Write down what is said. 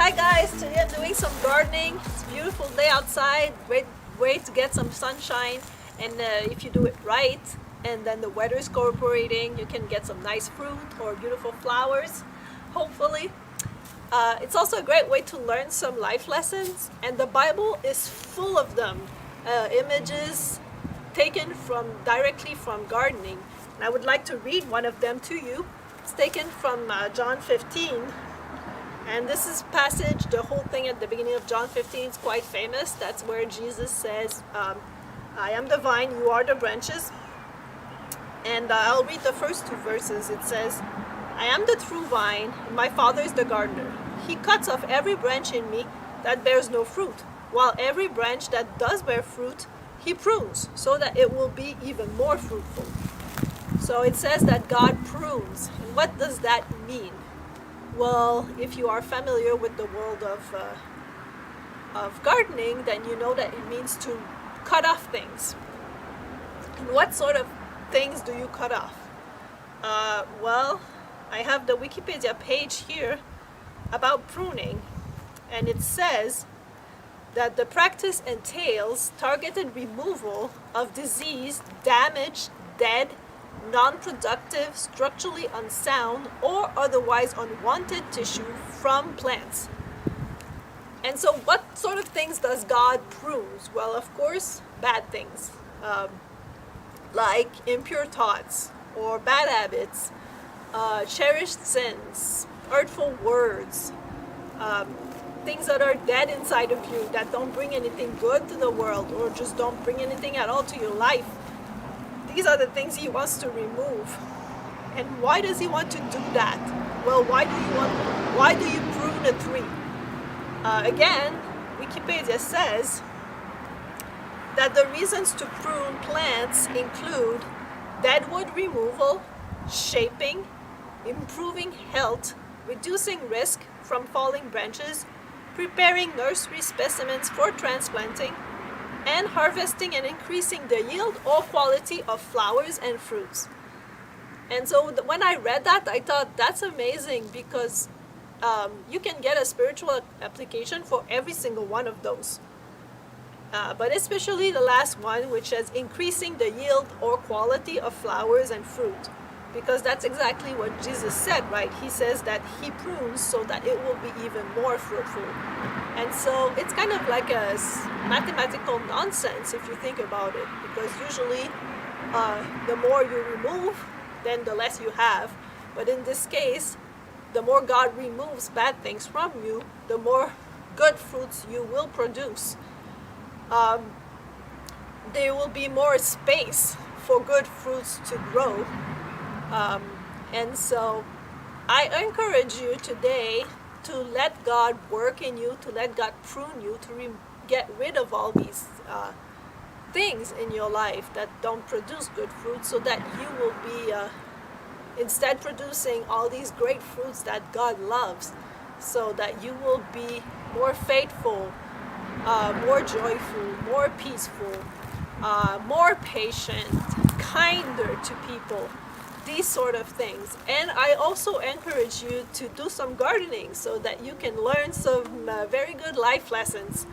Hi guys, today I'm doing some gardening. It's a beautiful day outside, great way to get some sunshine, and if you do it right and then the weather is cooperating, you can get some nice fruit or beautiful flowers, hopefully. It's also a great way to learn some life lessons, and the Bible is full of them, images taken directly from gardening. And I would like to read one of them to you. It's taken from John 15. And this is passage, the whole thing at the beginning of John 15 is quite famous. That's where Jesus says, I am the vine, you are the branches. And I'll read the first two verses. It says, I am the true vine, and my Father is the gardener. He cuts off every branch in me that bears no fruit, while every branch that does bear fruit, he prunes, so that it will be even more fruitful. So it says that God prunes. And what does that mean? Well, if you are familiar with the world of gardening, then you know that it means to cut off things. And what sort of things do you cut off? Well, I have the Wikipedia page here about pruning, and it says that the practice entails targeted removal of diseased, damaged, dead, non-productive, structurally unsound, or otherwise unwanted tissue from plants. And so what sort of things does God prune? Well, of course, bad things, like impure thoughts or bad habits, cherished sins, hurtful words, things that are dead inside of you that don't bring anything good to the world or just don't bring anything at all to your life. These are the things he wants to remove. And why does he want to do that? Well, why do you prune a tree? Again, Wikipedia says that the reasons to prune plants include deadwood removal, shaping, improving health, reducing risk from falling branches, preparing nursery specimens for transplanting, and harvesting and increasing the yield or quality of flowers and fruits. And so when I read that, I thought that's amazing, because you can get a spiritual application for every single one of those. But especially the last one, which is increasing the yield or quality of flowers and fruit. Because that's exactly what Jesus said, right? He says that he prunes so that it will be even more fruitful. And so it's kind of like a mathematical nonsense if you think about it, because usually the more you remove, then the less you have. But in this case, the more God removes bad things from you, the more good fruits you will produce. There will be more space for good fruits to grow. And so I encourage you today to let God work in you, to let God prune you, to get rid of all these things in your life that don't produce good fruit, so that you will be instead producing all these great fruits that God loves, so that you will be more faithful, more joyful, more peaceful, more patient, kinder to people. These sort of things. And I also encourage you to do some gardening so that you can learn some very good life lessons